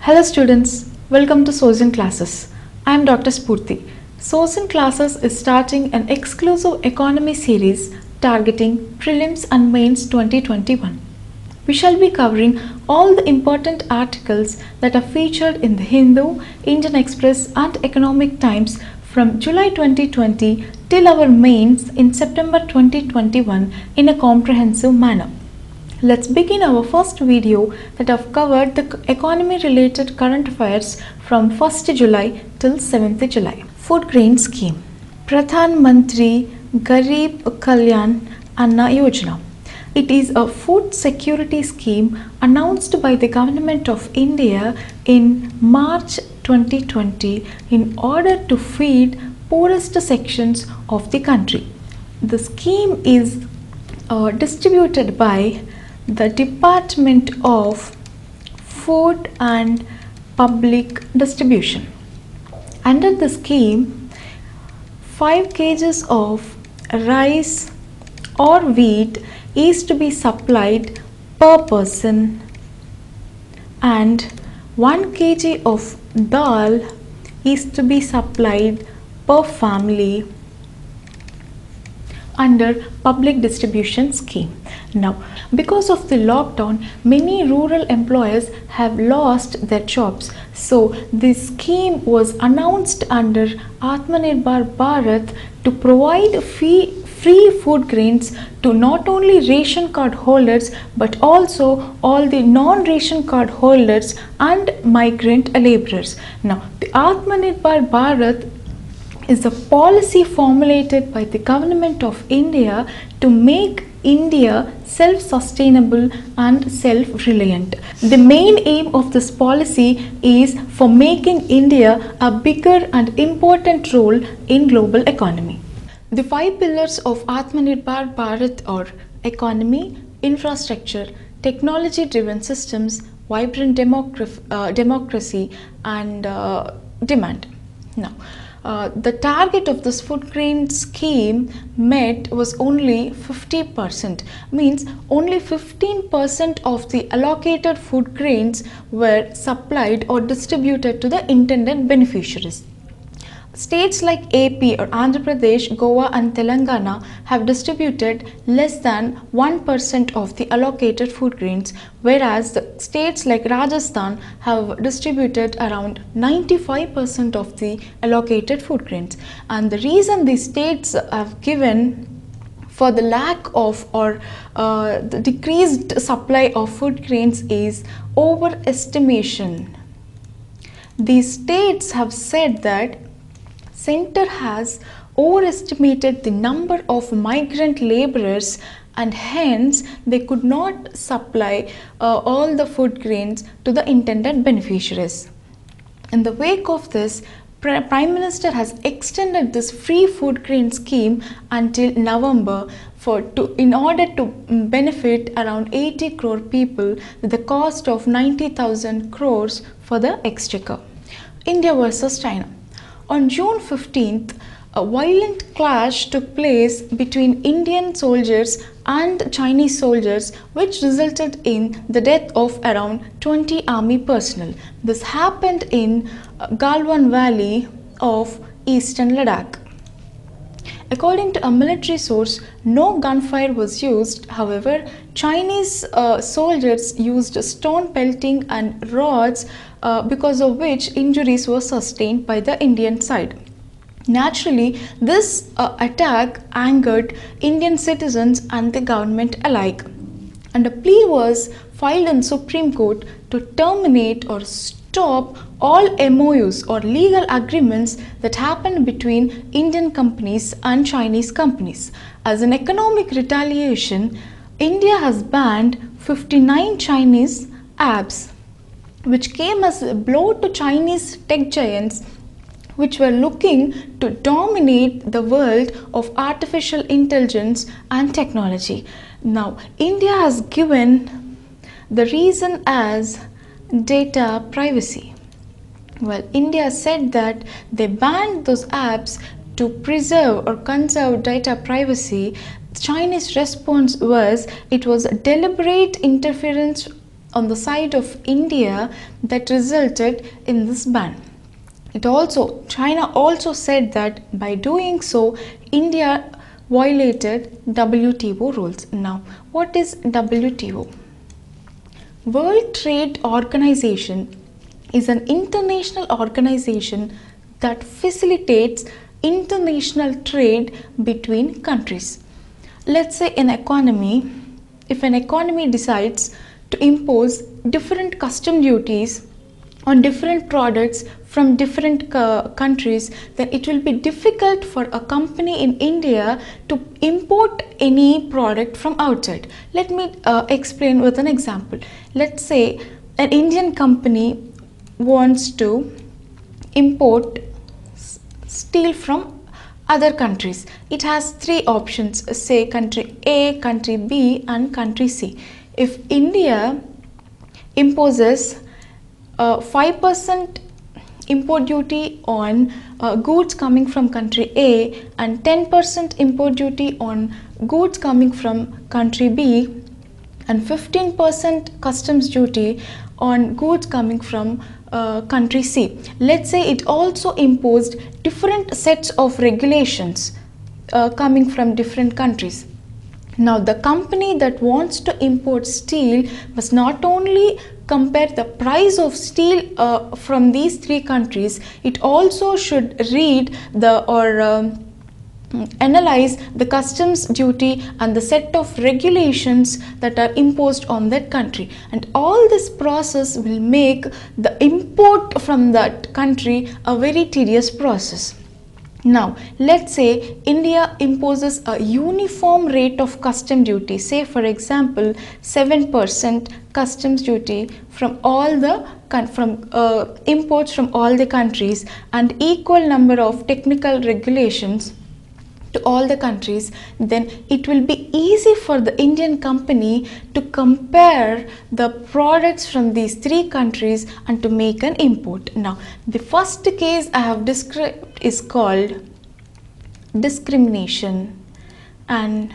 Hello students, welcome to Sourcing Classes. I am Dr. Spurti. Sourcing Classes is starting an exclusive economy series targeting Prelims and Mains 2021. We shall be covering all the important articles that are featured in the Hindu, Indian Express and Economic Times from July 2020 till our mains in September 2021 in a comprehensive manner. Let's begin our first video that have covered the economy related current affairs from 1st July till 7th July. Food grain scheme. Pradhan Mantri Garib Kalyan Anna Yojana. It is a food security scheme announced by the Government of India in March 2020 in order to feed poorest sections of the country. The scheme is distributed by the Department of Food and Public Distribution. Under the scheme, 5 kg of rice or wheat is to be supplied per person and 1 kg of dal is to be supplied per family under public distribution scheme. Now, because of the lockdown, many rural employers have lost their jobs. So, this scheme was announced under Atmanirbhar Bharat to provide free food grains to not only ration card holders but also all the non-ration card holders and migrant laborers. Now, the Atmanirbhar Bharat is a policy formulated by the Government of India to make India self-sustainable and self-reliant. The main aim of this policy is for making India a bigger and important role in global economy. The 5 pillars of Atmanirbhar Bharat are economy, infrastructure, technology-driven systems, vibrant democracy and demand. Now, the target of this food grain scheme met was only 50%, means only 15% of the allocated food grains were supplied or distributed to the intended beneficiaries. States like AP or Andhra Pradesh, Goa and Telangana have distributed less than 1% of the allocated food grains, whereas the states like Rajasthan have distributed around 95% of the allocated food grains. And the reason these states have given for the lack of or the decreased supply of food grains is overestimation. These states have said that Center has overestimated the number of migrant laborers and hence they could not supply all the food grains to the intended beneficiaries. In the wake of this, Prime Minister has extended this free food grain scheme until November in order to benefit around 80 crore people with the cost of 90,000 crores for the exchequer. India versus China. On June 15th, a violent clash took place between Indian soldiers and Chinese soldiers which resulted in the death of around 20 army personnel. This happened in Galwan Valley of eastern Ladakh. According to a military source, no gunfire was used. However, Chinese soldiers used stone pelting and rods because of which injuries were sustained by the Indian side. Naturally, this attack angered Indian citizens and the government alike, and a plea was filed in Supreme Court to terminate or stop all MOUs or legal agreements that happened between Indian companies and Chinese companies. As an economic retaliation, India has banned 59 Chinese apps, which came as a blow to Chinese tech giants which were looking to dominate the world of artificial intelligence and technology. Now, India has given the reason as data privacy. Well, India said that they banned those apps to preserve or conserve data privacy. Chinese response was it was a deliberate interference on the side of India that resulted in this ban. China also said that by doing so, India violated WTO rules. Now, what is WTO? World Trade Organization is an international organization that facilitates international trade between countries. Let's say if an economy decides to impose different custom duties on different products from different countries, then it will be difficult for a company in India to import any product from outside. Let me explain with an example. Let's say an Indian company wants to import steel from other countries. It has three options, say country A, country B and country C. If India imposes 5% import duty on goods coming from country A and 10% import duty on goods coming from country B and 15% customs duty on goods coming from country C. Let's say it also imposed different sets of regulations coming from different countries. Now, the company that wants to import steel must not only compare the price of steel from these three countries, it also should read analyze the customs duty and the set of regulations that are imposed on that country, and all this process will make the import from that country a very tedious process. Now, let's say India imposes a uniform rate of custom duty, say for example 7% customs duty from all the imports from all the countries and equal number of technical regulations to all the countries, then it will be easy for the Indian company to compare the products from these three countries and to make an import. Now, the first case I have described is called discrimination, and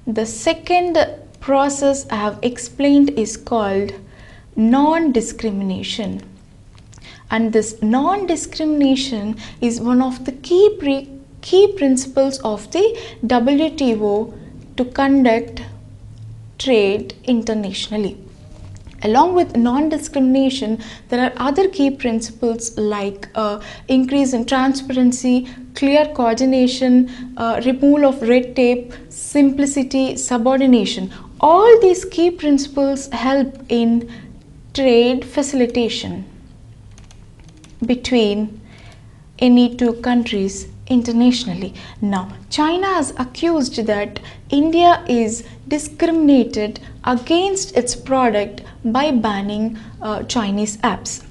the second process I have explained is called non-discrimination. And this non-discrimination is one of the key principles of the WTO to conduct trade internationally. Along with non-discrimination, there are other key principles like increase in transparency, clear coordination, removal of red tape, simplicity, subordination. All these key principles help in trade facilitation between any two countries internationally. Now, China has accused that India is discriminated against its product by banning Chinese apps.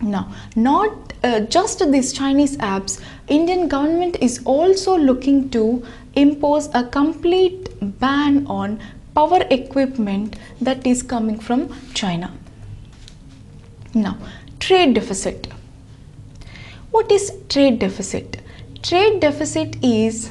Now, not just these Chinese apps, Indian government is also looking to impose a complete ban on power equipment that is coming from China. Now, trade deficit. What is trade deficit? Trade deficit is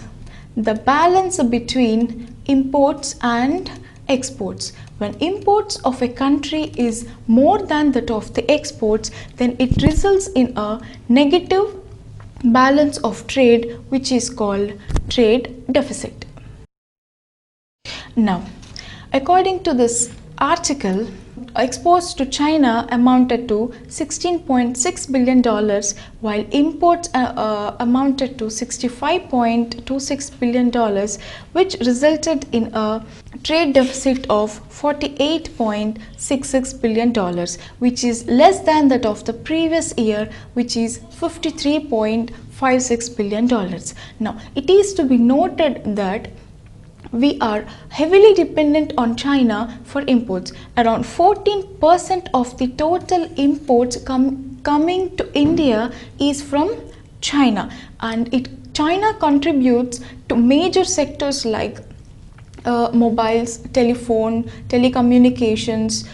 the balance between imports and exports. When imports of a country is more than that of the exports, then it results in a negative balance of trade, which is called trade deficit. Now, according to this article, exports to China amounted to $16.6 billion, while imports amounted to $65.26 billion, which resulted in a trade deficit of $48.66 billion, which is less than that of the previous year, which is $53.56 billion. Now, it is to be noted that we are heavily dependent on China for imports. Around 14% of the total imports coming to India is from China, and China contributes to major sectors like mobiles, telephone, telecommunications,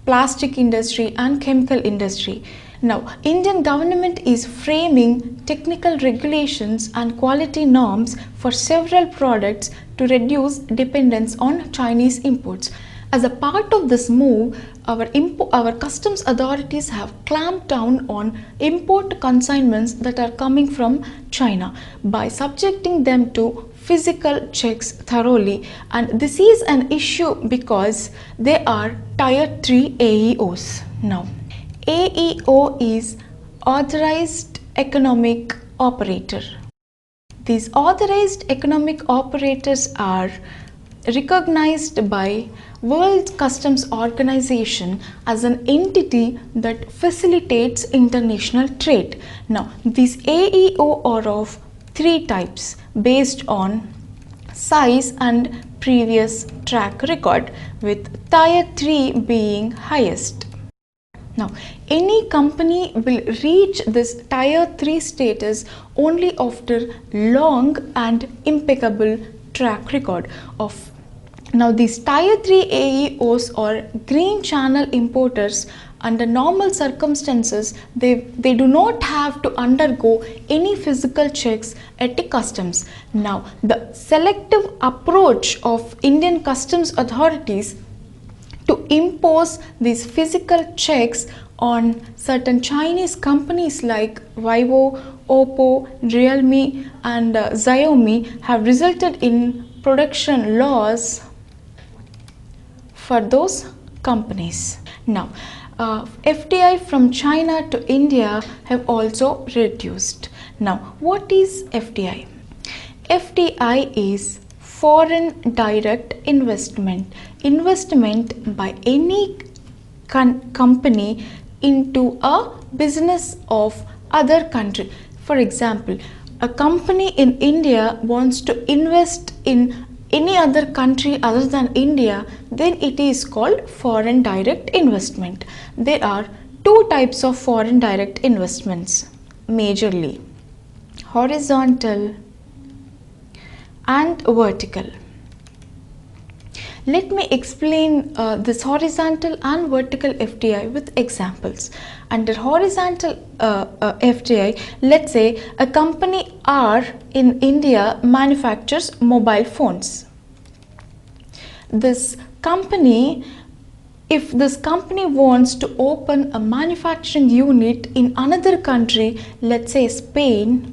plastic industry and chemical industry. Now, Indian government is framing technical regulations and quality norms for several products to reduce dependence on Chinese imports. As a part of this move, our customs authorities have clamped down on import consignments that are coming from China by subjecting them to physical checks thoroughly, and this is an issue because they are tier 3 AEOs. Now, AEO is authorized economic operator. These authorized economic operators are recognized by World Customs Organization as an entity that facilitates international trade. Now, these AEO are of 3 types based on size and previous track record, with tier 3 being highest. Now, any company will reach this tier 3 status only after long and impeccable track record of. Now, these tier 3 AEOs or green channel importers, under normal circumstances, they do not have to undergo any physical checks at the customs. Now, the selective approach of Indian customs authorities to impose these physical checks on certain Chinese companies like Vivo, Oppo, Realme and Xiaomi have resulted in production loss for those companies. Now, FDI from China to India have also reduced. Now, what is FDI? FDI is foreign direct investment by any company into a business of other country. For example, a company in India wants to invest in any other country other than India, then it is called foreign direct investment. There are 2 types of foreign direct investments majorly: horizontal and vertical. Let me explain this horizontal and vertical FDI with examples. Under horizontal FDI, let's say a company R in India manufactures mobile phones. If this company wants to open a manufacturing unit in another country, let's say Spain,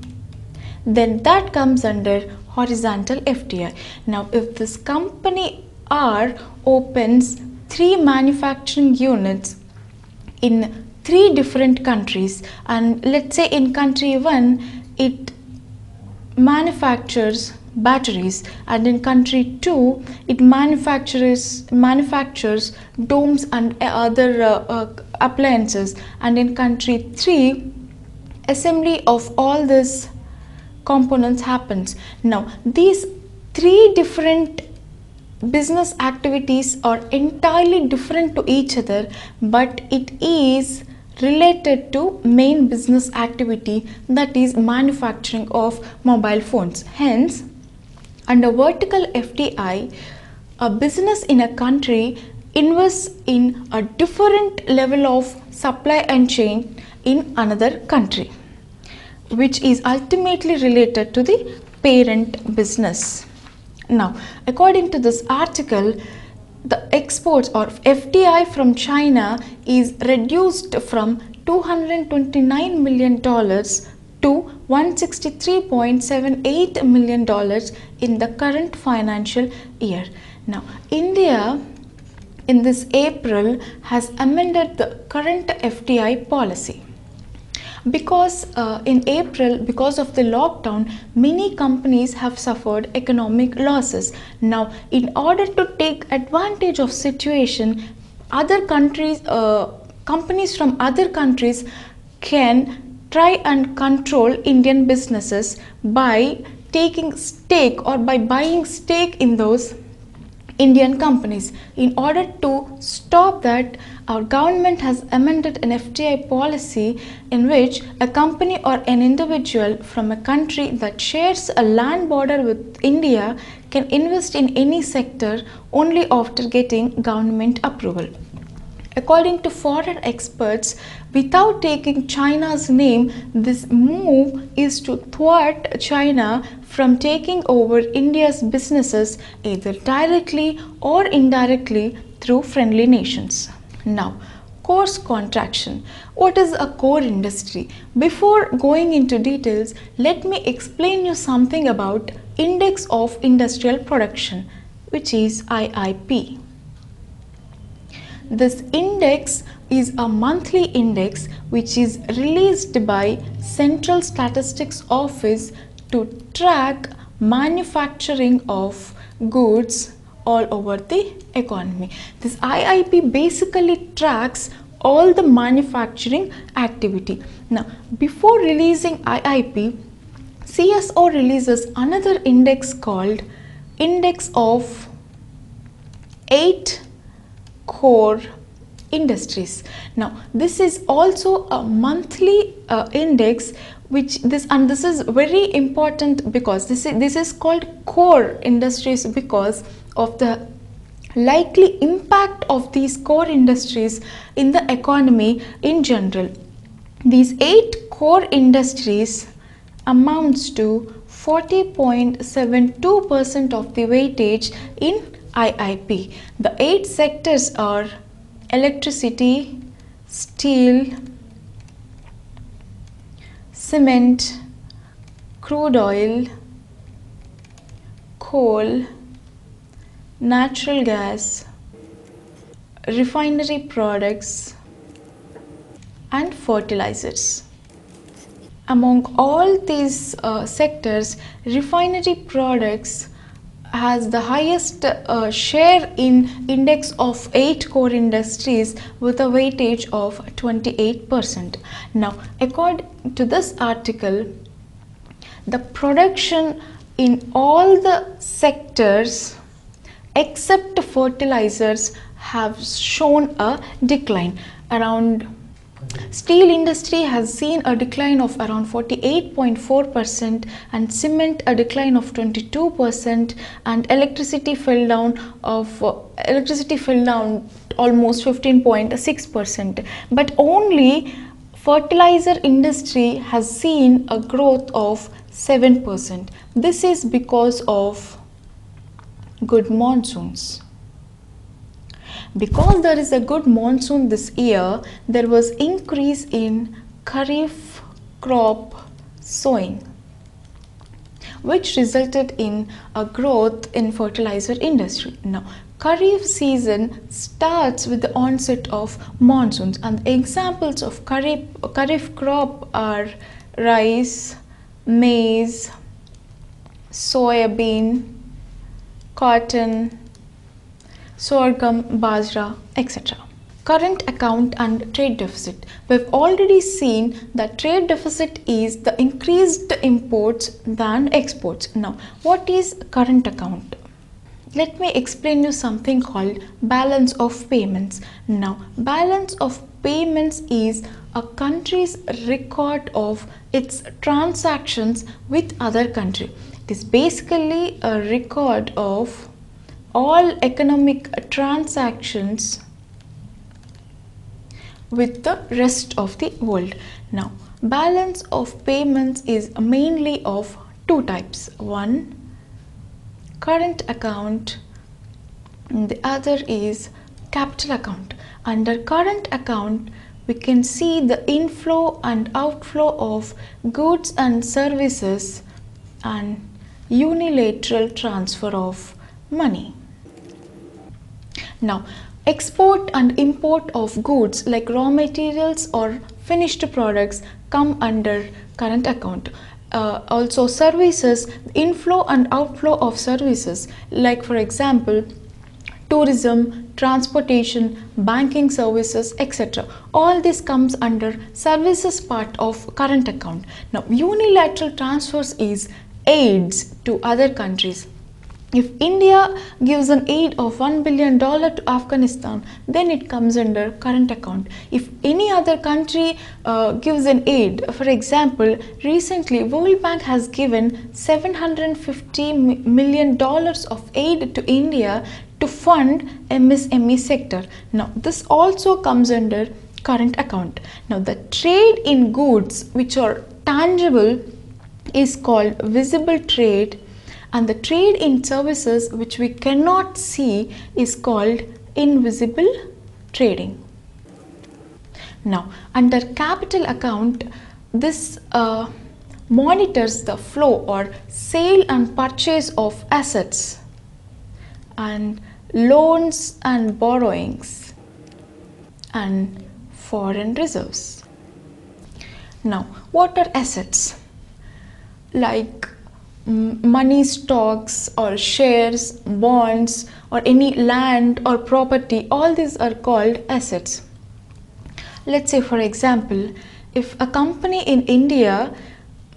then that comes under horizontal FDI. Now, if this company R opens 3 manufacturing units in 3 different countries, and let's say in country 1 it manufactures batteries, and in country 2 it manufactures domes and other appliances, and in country 3 assembly of all these components happens. Now, these 3 different business activities are entirely different to each other, but it is related to main business activity, that is manufacturing of mobile phones. Hence, under vertical FDI, a business in a country invests in a different level of supply and chain in another country, which is ultimately related to the parent business. Now, according to this article, the exports or FDI from China is reduced from $229 million to $163.78 million in the current financial year. Now, India in this April has amended the current FDI policy. Because in April, because of the lockdown, many companies have suffered economic losses. Now, in order to take advantage of situation, other countries, companies from other countries can try and control Indian businesses by taking stake or by buying stake in those Indian companies. In order to stop that, our government has amended an FDI policy in which a company or an individual from a country that shares a land border with India can invest in any sector only after getting government approval. According to foreign experts, without taking China's name, this move is to thwart China from taking over India's businesses either directly or indirectly through friendly nations. Now, course contraction. What is a core industry? Before going into details, let me explain you something about Index of Industrial Production, which is IIP. This index is a monthly index which is released by Central Statistics Office to track manufacturing of goods all over the economy. This IIP basically tracks all the manufacturing activity. Now, before releasing IIP, CSO releases another index called Index of 8 Core Industries. Now, this is also a monthly index, which this is very important because this is called core industries because of the likely impact of these core industries in the economy in general. These 8 core industries amounts to 40.72% of the weightage in IIP. The 8 sectors are electricity, steel, cement, crude oil, coal, natural gas, refinery products, and fertilizers. Among all these sectors, refinery products has the highest share in index of 8 core industries with a weightage of 28%. Now, according to this article, the production in all the sectors except fertilizers have shown a decline. Around steel industry has seen a decline of around 48.4% and cement a decline of 22%, and electricity fell down almost 15.6%, but only fertilizer industry has seen a growth of 7%. This is because of good monsoons. Because there is a good monsoon this year, there was increase in Kharif crop sowing, which resulted in a growth in fertilizer industry. Now, Kharif season starts with the onset of monsoons, and examples of Kharif crop are rice, maize, soybean, cotton, sorghum, bajra, etc. Current account and trade deficit. We've already seen that trade deficit is the increased imports than exports. Now, what is current account? Let me explain you something called balance of payments. Now, balance of payments is a country's record of its transactions with other country. It is basically a record of all economic transactions with the rest of the world. Now, balance of payments is mainly of two types. One, current account, and the other is capital account. Under current account, we can see the inflow and outflow of goods and services and unilateral transfer of money. Now, export and import of goods like raw materials or finished products come under current account. Also services, inflow and outflow of services like, for example, tourism, transportation, banking services, etc. All this comes under services part of current account. Now, unilateral transfers is aids to other countries. If India gives an aid of $1 billion to Afghanistan, then it comes under current account. If any other country gives an aid, for example, recently World Bank has given $750 million of aid to India to fund MSME sector. Now, this also comes under current account. Now, the trade in goods which are tangible is called visible trade, and the trade in services which we cannot see is called invisible trading. Now, under capital account, this monitors the flow or sale and purchase of assets and loans and borrowings and foreign reserves. Now, what are assets? Like money, stocks or shares, bonds or any land or property, all these are called assets. Let's say, for example, if a company in India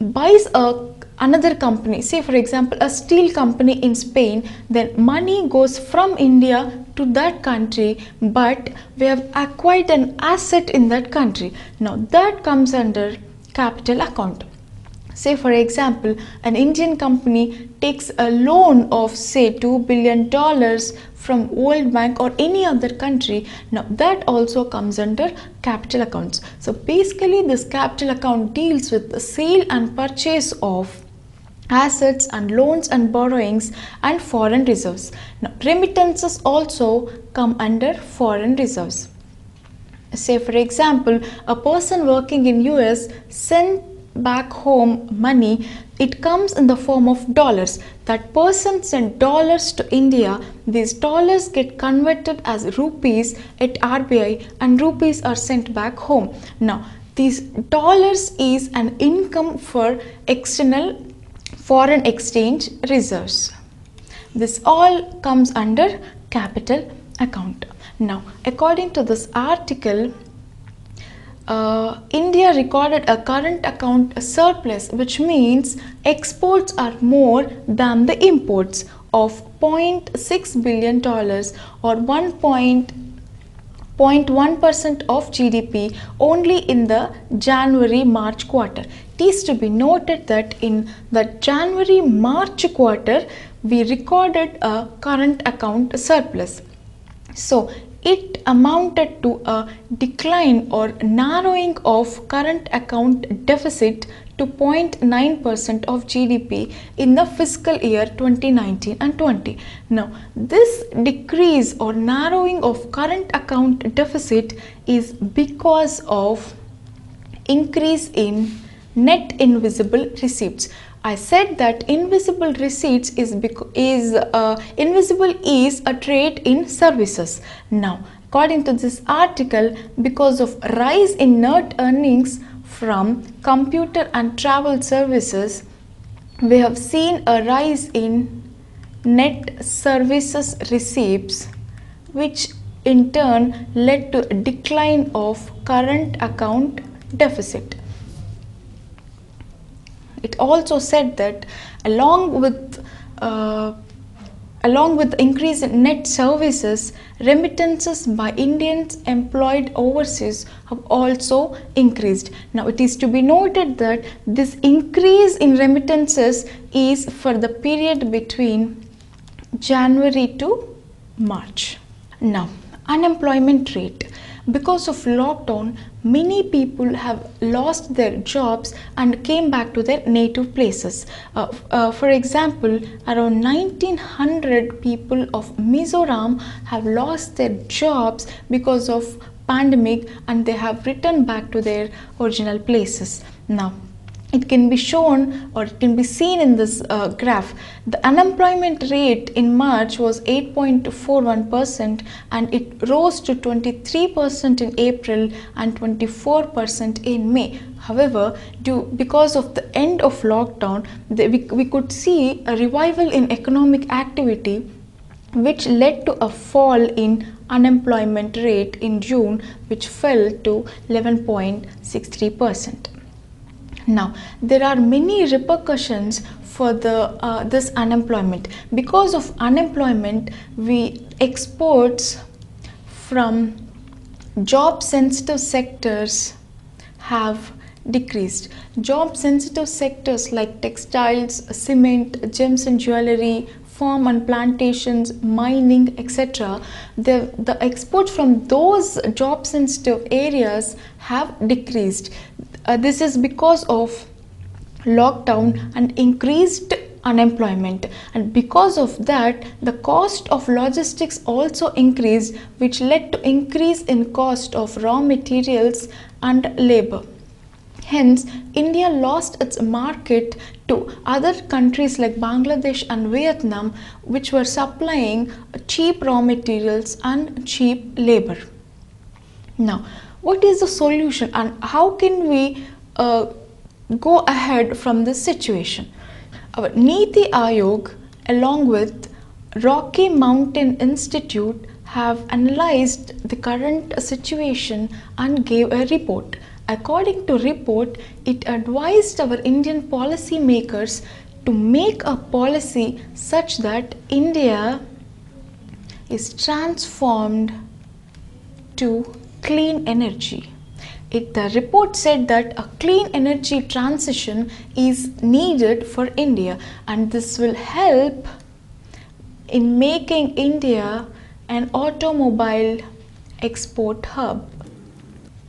buys another company, say for example a steel company in Spain, then money goes from India to that country, but we have acquired an asset in that country. Now that comes under capital account. Say for example, an Indian company takes a loan of say $2 billion from World Bank or any other country. Now that also comes under capital accounts. So basically this capital account deals with the sale and purchase of assets and loans and borrowings and foreign reserves. Now remittances also come under foreign reserves. Say for example, a person working in US sent back home money. It comes in the form of dollars. That person sent dollars to India. These dollars get converted as rupees at RBI and rupees are sent back home. Now these dollars is an income for external foreign exchange reserves. This all comes under capital account. Now according to this article, India recorded a current account surplus, which means exports are more than the imports of $0.6 billion or 1.1% of GDP only in the January-March quarter. It is to be noted that in the January-March quarter, we recorded a current account surplus. So it amounted to a decline or narrowing of current account deficit to 0.9% of GDP in the fiscal year 2019 and 20. Now, this decrease or narrowing of current account deficit is because of increase in net invisible receipts. I said that invisible receipts invisible is a trade in services. Now, according to this article, because of rise in net earnings from computer and travel services, we have seen a rise in net services receipts, which in turn led to a decline of current account deficit. It also said that along with increase in net services, remittances by Indians employed overseas have also increased. Now it is to be noted that this increase in remittances is for the period between January to March. Now, unemployment rate. Because of lockdown, many people have lost their jobs and came back to their native places. For example, around 1900 people of Mizoram have lost their jobs because of pandemic and they have returned back to their original places. Now, it can be shown or it can be seen in this graph. The unemployment rate in March was 8.41% and it rose to 23% in April and 24% in May. However, because of the end of lockdown, we could see a revival in economic activity, which led to a fall in unemployment rate in June, which fell to 11.63%. Now, there are many repercussions for this unemployment. Because of unemployment, exports from job sensitive sectors have decreased. Job sensitive sectors like textiles, cement, gems and jewelry, farm and plantations, mining, etc. The exports from those job sensitive areas have decreased. This is because of lockdown and increased unemployment, and because of that the cost of logistics also increased, which led to increase in cost of raw materials and labor. Hence, India lost its market to other countries like Bangladesh and Vietnam, which were supplying cheap raw materials and cheap labor. Now, what is the solution and how can we go ahead from this situation? Our Niti Aayog along with Rocky Mountain Institute have analyzed the current situation and gave a report. According to report, it advised our Indian policy makers to make a policy such that India is transformed to clean energy. The report said that a clean energy transition is needed for India, and this will help in making India an automobile export hub.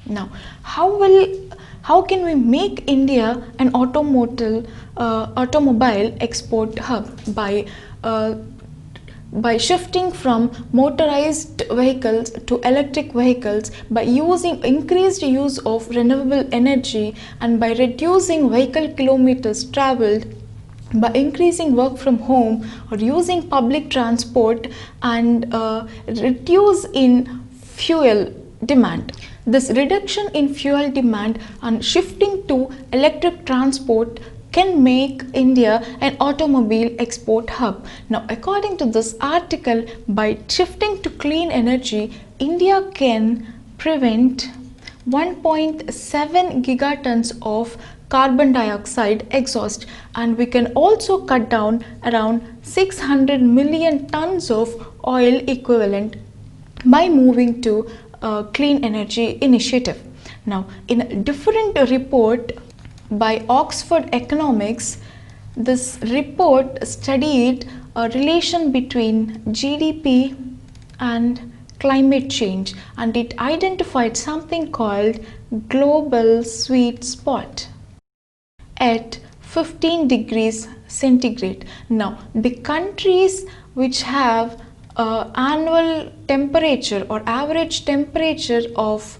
Now, how can we make India an automobile export hub? By shifting from motorized vehicles to electric vehicles, by using increased use of renewable energy, and by reducing vehicle kilometers traveled, by increasing work from home or using public transport, and reduce in fuel demand. This reduction in fuel demand and shifting to electric transport can make India an automobile export hub. Now, according to this article, by shifting to clean energy, India can prevent 1.7 gigatons of carbon dioxide exhaust, and we can also cut down around 600 million tons of oil equivalent by moving to clean energy initiative. Now, in a different report by Oxford Economics, this report studied a relation between GDP and climate change, and it identified something called global sweet spot at 15 degrees centigrade. Now, the countries which have annual temperature or average temperature of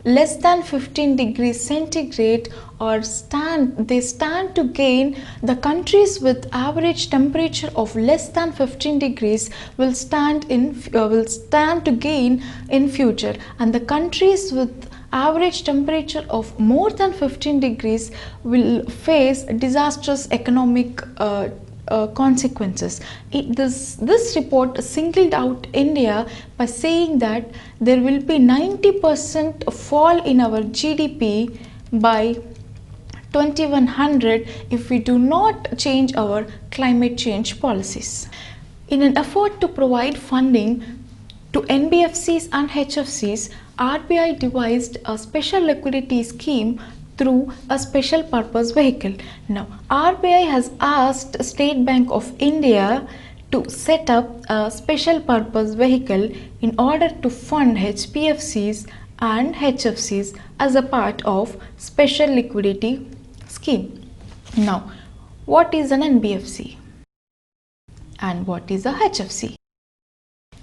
less than 15 degrees centigrade they stand to gain. The countries with average temperature of less than 15 degrees will stand to gain in future, and the countries with average temperature of more than 15 degrees will face disastrous economic consequences. This report singled out India by saying that there will be 90% fall in our GDP by 2100 if we do not change our climate change policies. In an effort to provide funding to NBFCs and HFCs, RBI devised a special liquidity scheme through a special purpose vehicle. Now, RBI has asked State Bank of India to set up a special purpose vehicle in order to fund HPFCs and HFCs as a part of special liquidity scheme. Now, what is an NBFC and what is a HFC?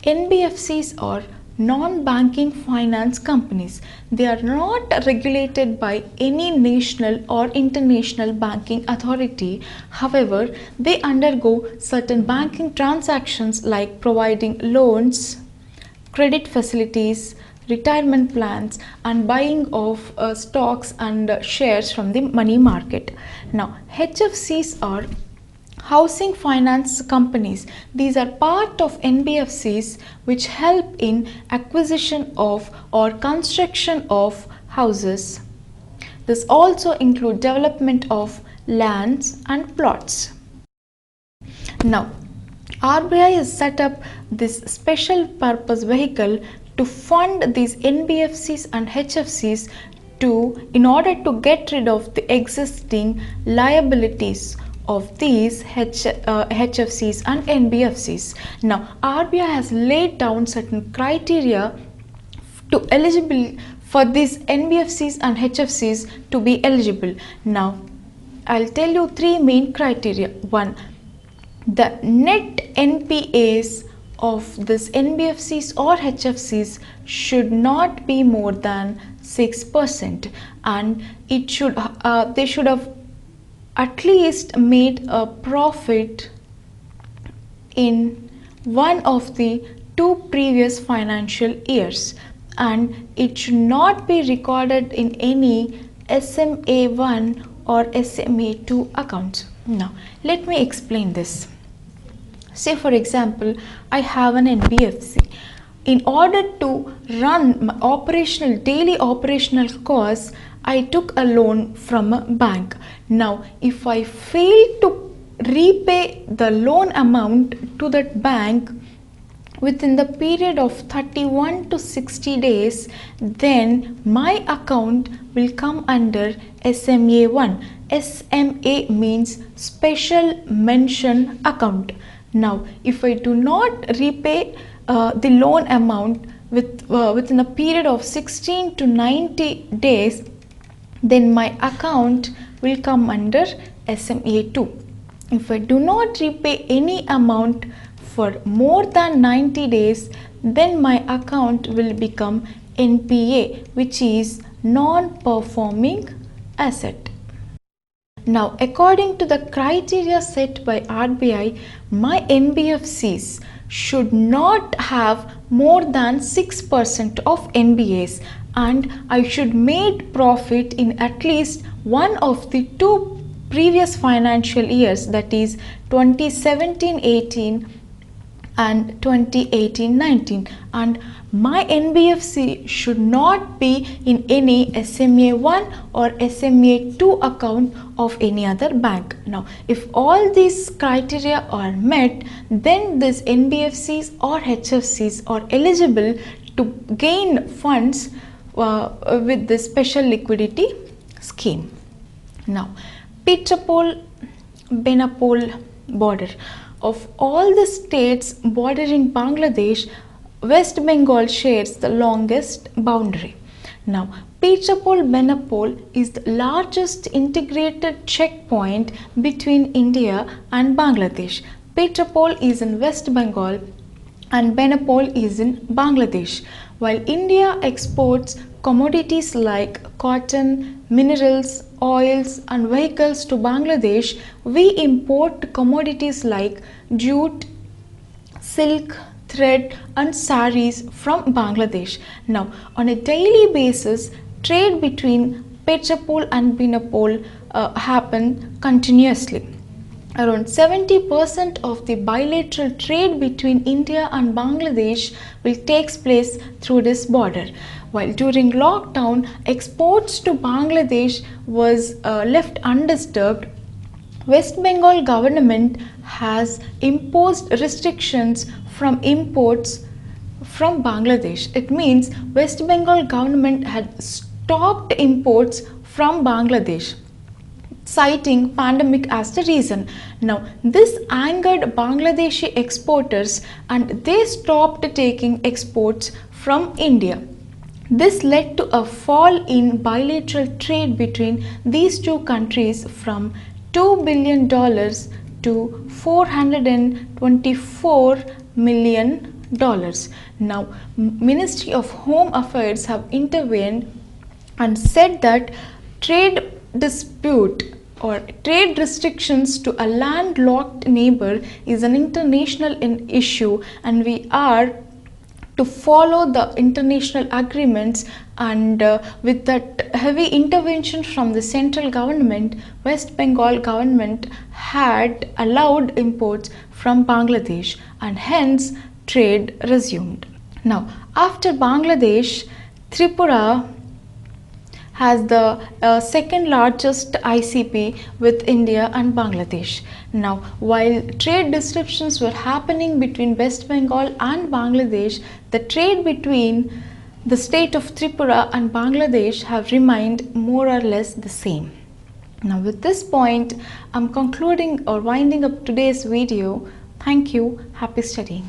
NBFCs are non-banking finance companies. They are not regulated by any national or international banking authority. However, they undergo certain banking transactions like providing loans, credit facilities, retirement plans, and buying of stocks and shares from the money market. Now, HFCs are housing finance companies. These are part of NBFCs which help in acquisition of or construction of houses. This also includes development of lands and plots. Now, RBI has set up this special purpose vehicle to fund these NBFCs and HFCs in order to get rid of the existing liabilities of these HFCs and NBFCs. Now, RBI has laid down certain criteria to eligible for these NBFCs and HFCs to be eligible. Now, I'll tell you three main criteria. One, the net NPAs of this NBFCs or HFCs should not be more than 6%, and it should they should have at least made a profit in one of the 2 previous financial years, and it should not be recorded in any SMA1 or SMA2 accounts. Now let me explain this. Say for example, I have an NBFC. In order to run my daily operational costs, I took a loan from a bank. Now if I fail to repay the loan amount to that bank within the period of 31 to 60 days, then my account will come under SMA1. SMA means special mention account. Now if I do not repay the loan amount within a period of 16 to 90 days, then my account will come under SMA2. If I do not repay any amount for more than 90 days, then my account will become NPA, which is non-performing asset. Now, according to the criteria set by RBI, my NBFCs should not have more than 6% of NBAs, and I should make profit in at least one of the 2 previous financial years, that is 2017-18 and 2018-19, and my NBFC should not be in any SMA1 or SMA2 account of any other bank. Now if all these criteria are met, then these NBFCs or HFCs are eligible to gain funds with the special liquidity scheme. Now Petrapol-Benapole border. Of all the states bordering Bangladesh, West Bengal shares the longest boundary. Now Petrapol-Benapole is the largest integrated checkpoint between India and Bangladesh. Petrapol is in West Bengal and Benapole is in Bangladesh. While India exports commodities like cotton, minerals, oils and vehicles to Bangladesh, we import commodities like jute, silk, thread and saris from Bangladesh. Now on a daily basis, trade between Petrapol and Benapole happen continuously. Around 70% of the bilateral trade between India and Bangladesh will take place through this border. While during lockdown, exports to Bangladesh was left undisturbed, West Bengal government has imposed restrictions from imports from Bangladesh. It means West Bengal government had stopped imports from Bangladesh, citing pandemic as the reason. Now this angered Bangladeshi exporters and they stopped taking exports from India. This led to a fall in bilateral trade between these 2 countries from $2 billion to $424 million. Now Ministry of Home Affairs have intervened and said that trade dispute or trade restrictions to a landlocked neighbor is an international issue, and we are to follow the international agreements, and with that heavy intervention from the central government, West Bengal government had allowed imports from Bangladesh and hence trade resumed. Now after Bangladesh, Tripura has the second largest ICP with India and Bangladesh. Now, while trade disruptions were happening between West Bengal and Bangladesh, the trade between the state of Tripura and Bangladesh have remained more or less the same. Now, with this point, I'm concluding or winding up today's video. Thank you. Happy studying.